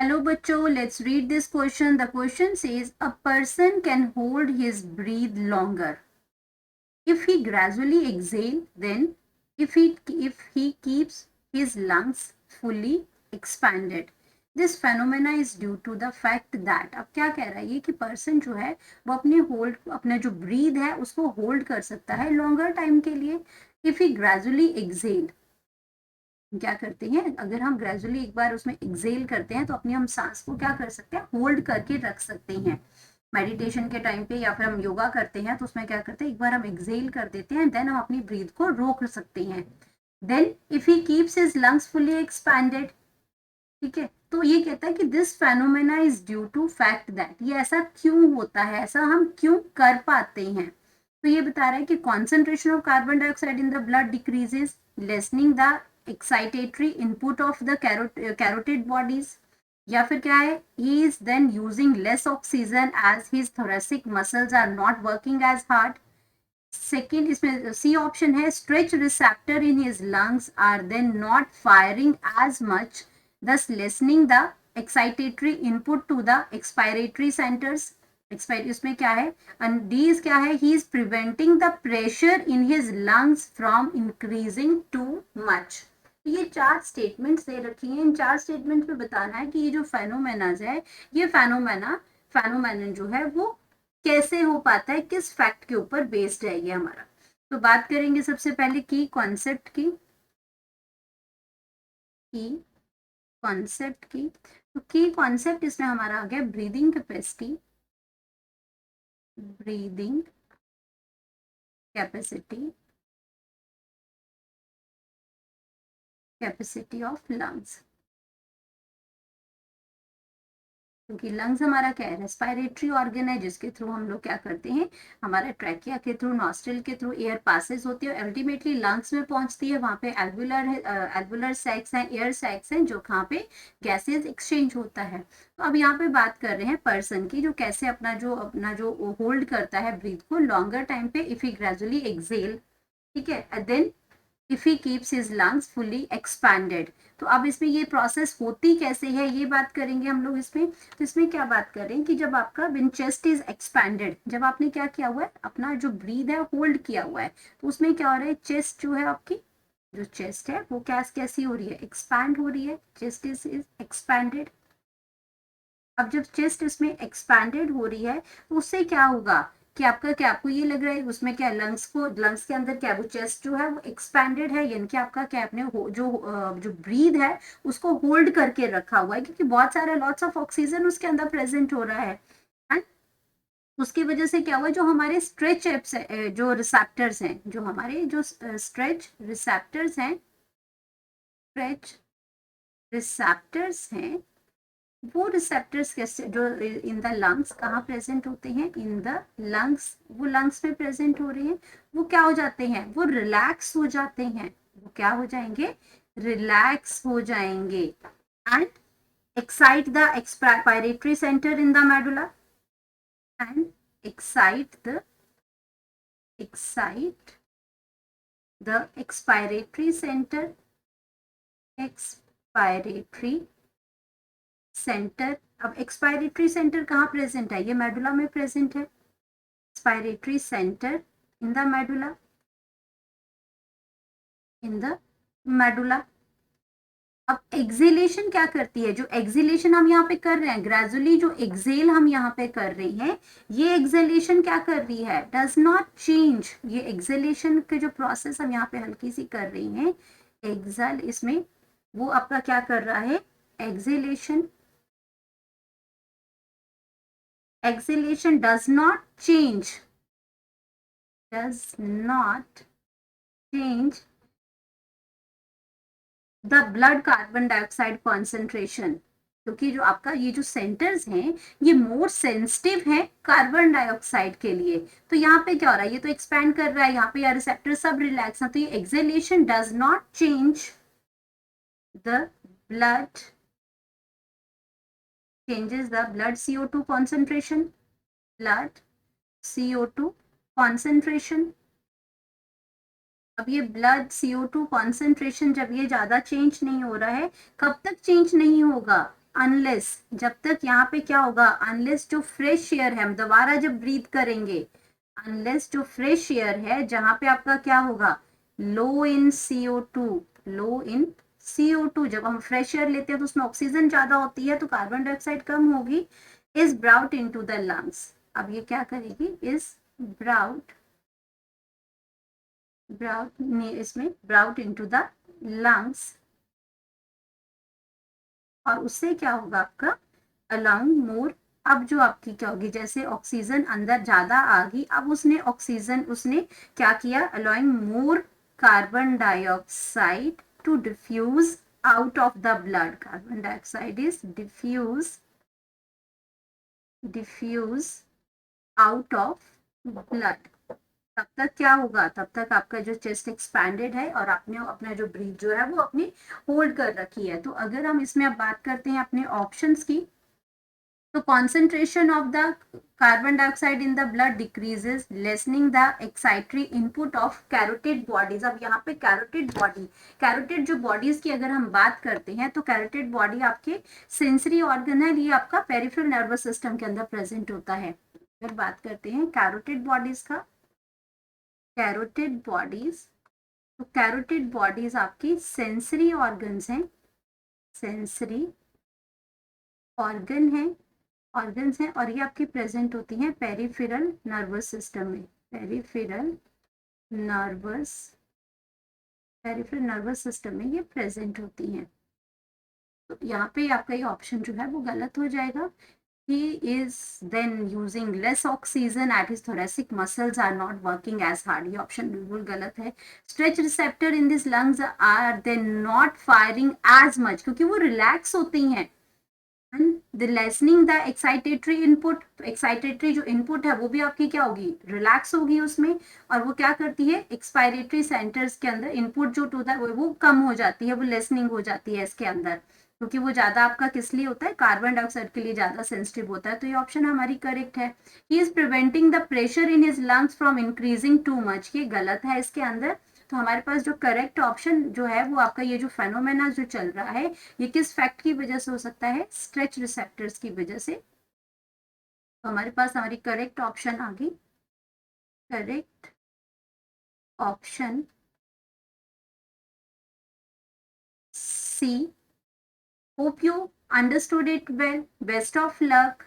Hello बच्चों, let's read this question. The question says a person can hold his breath longer if he gradually exhale, then if he keeps his lungs fully expanded. This phenomena is due to the fact that, अब क्या कह रहा है ये कि person जो है वो अपने जो ब्रीद है उसको होल्ड कर सकता है लॉन्गर टाइम के लिए इफ ही ग्रेजुअली एक्सेल। क्या करते हैं, अगर हम ग्रेजुअली एक बार उसमें एक्सेल करते हैं तो अपनी हम सांस को क्या कर सकते हैं, होल्ड करके रख सकते हैं। मेडिटेशन के टाइम पे या फिर हम योगा करते हैं तो उसमें क्या करते हैं, एक बार हम एक्सेल कर देते हैं, देन हम अपनी ब्रीथ को रोक सकते हैं। Then if he keeps his lungs fully expanded, ठीक है, तो ये कहता है कि this phenomena is due to fact that, ये ऐसा क्यों होता है, ऐसा हम क्यों कर पाते हैं। तो ये बता रहा है कि concentration of carbon dioxide in the blood decreases, listening the excitatory input of the carotid bodies, या फिर क्या है, he is then using less oxygen as his thoracic muscles are not working as hard. Second इसमें C option है, stretch receptor in his lungs are then not firing as much, thus lessening the excitatory input to the expiratory centers. इसमें क्या है, D क्या है, he is preventing the pressure in his lungs from increasing too much. ये चार statements दे रखी हैं, इन चार स्टेटमेंट में बताना है कि ये जो फेनोमेनाज है, ये फेनोमेनन जो है वो कैसे हो पाता है, किस फैक्ट के ऊपर बेस्ड है ये हमारा। तो बात करेंगे सबसे पहले की कॉन्सेप्ट की तो की कॉन्सेप्ट इसमें हमारा आ गया ब्रीदिंग कैपेसिटी ऑफ लंग्स, क्योंकि लंग्स हमारा क्या है, रेस्पिरेटरी ऑर्गन है, जिसके थ्रू हम लोग क्या करते हैं, हमारे ट्रैकिया के थ्रू, नॉस्ट्रिल के थ्रू एयर पासेस होती है, अल्टीमेटली लंग्स में पहुंचती है, वहां पे एल्वुलर सैक्स हैं, एयर सैक्स हैं, जो वहां पे गैसेस एक्सचेंज होता है। तो अब यहाँ पे बात कर रहे हैं पर्सन की, जो कैसे अपना जो होल्ड करता है ब्रीथ को लॉन्गर टाइम पे इफ ही ग्रेजुअली एक्सेल, ठीक है, then if he keeps his lungs fully expanded. तो अब इसमें ये प्रोसेस होती कैसे है ये बात करेंगे हम लोग इसमें। तो इसमें क्या बात कर रहे हैं कि जब आपका व्हेन चेस्ट इज एक्सपैंडेड, जब आपने क्या किया हुआ है, अपना जो ब्रीद है होल्ड किया हुआ है, तो उसमें क्या हो रहा है, चेस्ट जो है आपकी, जो चेस्ट है वो कैसी हो रही है, एक्सपैंड हो रही है, चेस्ट इज एक्सपैंडेड। अब जब चेस्ट इसमें एक्सपैंडेड हो रही है तो उससे क्या होगा कि आपको ये लग रहा है उसमें क्या, लंग्स के अंदर क्या, वो चेस्ट जो है वो एक्सपैंडेड है, यानी कि आपका क्या, अपने जो ब्रीद है उसको होल्ड करके रखा हुआ है, क्योंकि बहुत सारा लॉट्स ऑफ ऑक्सीजन उसके अंदर प्रेजेंट हो रहा है। उसकी वजह से क्या हुआ, जो हमारे स्ट्रेच एप्स है, जो रिसेप्टर्स हैं, जो हमारे जो स्ट्रेच रिसेप्टर्स हैं, वो रिसेप्टर्स कैसे, जो इन द लंग्स कहाँ प्रेजेंट होते हैं, इन द लंग्स, वो लंग्स में प्रेजेंट हो रहे हैं, वो क्या हो जाते हैं, वो रिलैक्स हो जाते हैं, वो क्या हो जाएंगे, रिलैक्स हो जाएंगे, and excite the expiratory center in the medulla and excite the expiratory center। अब एक्सपायरेटरी सेंटर कहाँ प्रेजेंट है, ये मेडुला में प्रेजेंट है, expiratory centre in the medulla. अब एक्सेलेशन क्या करती है, जो एक्सेलेशन हम यहाँ पे कर रहे हैं, ग्रेजुअली जो एक्सेल हम यहाँ पे कर रहे हैं, ये एक्सेलेशन क्या कर रही है, डज नॉट चेंज। ये एक्सेलेशन के जो प्रोसेस हम यहाँ पे हल्की सी कर रही हैं, एक्सेल, इसमें वो आपका क्या कर रहा है, acceleration does not change the blood carbon dioxide concentration, क्योंकि जो आपका ये जो सेंटर्स हैं ये मोर सेंसिटिव है कार्बन डाइऑक्साइड के लिए। तो यहाँ पे क्या हो रहा है, ये तो एक्सपैंड कर रहा है, यहाँ पे यार रिसेप्टर सब रिलैक्स है, तो ये acceleration does not change the blood changes the blood CO2 concentration, blood CO2 concentration। अब ये ब्लड CO2 कॉन्सेंट्रेशन जब ये ज्यादा चेंज नहीं हो रहा है, कब तक चेंज नहीं होगा, अनलेस, जब तक यहाँ पे क्या होगा, अनलेस जो फ्रेश एयर है, हम दोबारा जब ब्रीथ करेंगे, अनलेस जो फ्रेश एयर है जहाँ पे आपका क्या होगा, लो इन CO2, लो इन CO2, जब हम फ्रेश एयर लेते हैं तो उसमें ऑक्सीजन ज्यादा होती है तो कार्बन डाइऑक्साइड कम होगी, is brought in to the lungs. अब ये क्या करेगी, इज ब्राउट, इसमें brought in to the lungs, और उससे क्या होगा आपका, अलाउंग मोर, अब जो आपकी क्या होगी, जैसे ऑक्सीजन अंदर ज्यादा आ गई, अब उसने क्या किया, allowing more carbon dioxide to diffuse out of the blood, carbon dioxide is diffuse out of blood. तब तक क्या होगा, तब तक आपका जो चेस्ट एक्सपैंडेड है और आपने अपना जो ब्रीथ जो है वो अपनी होल्ड कर रखी है। तो अगर हम इसमें अब बात करते हैं अपने ऑप्शंस की, तो concentration of the carbon dioxide in the blood decreases, lessening the excitatory input of carotid bodies। अब यहाँ पे कैरोटिड जो बॉडीज की अगर हम बात करते हैं तो कैरोटिड बॉडी आपके सेंसरी ऑर्गन है, ये आपका पेरिफेरल नर्वस सिस्टम के अंदर प्रेजेंट होता है। अगर बात करते हैं कैरोटिड बॉडीज का, कैरोटिड बॉडीज, तो कैरोटिड बॉडीज आपकी सेंसरी ऑर्गन्स हैं, सेंसरी ऑर्गन है, ऑर्गन्स हैं, और ये आपकी प्रेजेंट होती हैं पेरिफेरल नर्वस सिस्टम में, नर्वस पेरिफेरल नर्वस सिस्टम में ये प्रेजेंट होती हैं। तो यहाँ पे आपका ये ऑप्शन जो है वो गलत हो जाएगा। He is then using less oxygen at his thoracic muscles are not working as hard, ये ऑप्शन बिल्कुल गलत है। Stretch receptor in these lungs are then not firing as much, क्योंकि वो रिलैक्स होती हैं, the listening the excitatory input, excitatory जो input है वो भी आपकी क्या होगी, रिलैक्स होगी उसमें, और वो क्या करती है, एक्सपायरेटरी सेंटर्स के अंदर इनपुट जो होता है वो कम हो जाती है, वो लेसनिंग हो जाती है इसके अंदर, क्योंकि वो ज्यादा आपका किस लिए होता है, कार्बन डाइऑक्साइड के लिए ज्यादा सेंसिटिव होता है। तो ये ऑप्शन हमारी करेक्ट है। He is preventing the pressure in his lungs from increasing too much, ये गलत है इसके अंदर। तो हमारे पास जो करेक्ट ऑप्शन जो है वो आपका ये जो फेनोमेना जो चल रहा है ये किस फैक्ट की वजह से हो सकता है, स्ट्रेच रिसेप्टर्स की वजह से। तो हमारे पास हमारी करेक्ट ऑप्शन आ गई, correct option C. Hope you understood it well, best of luck.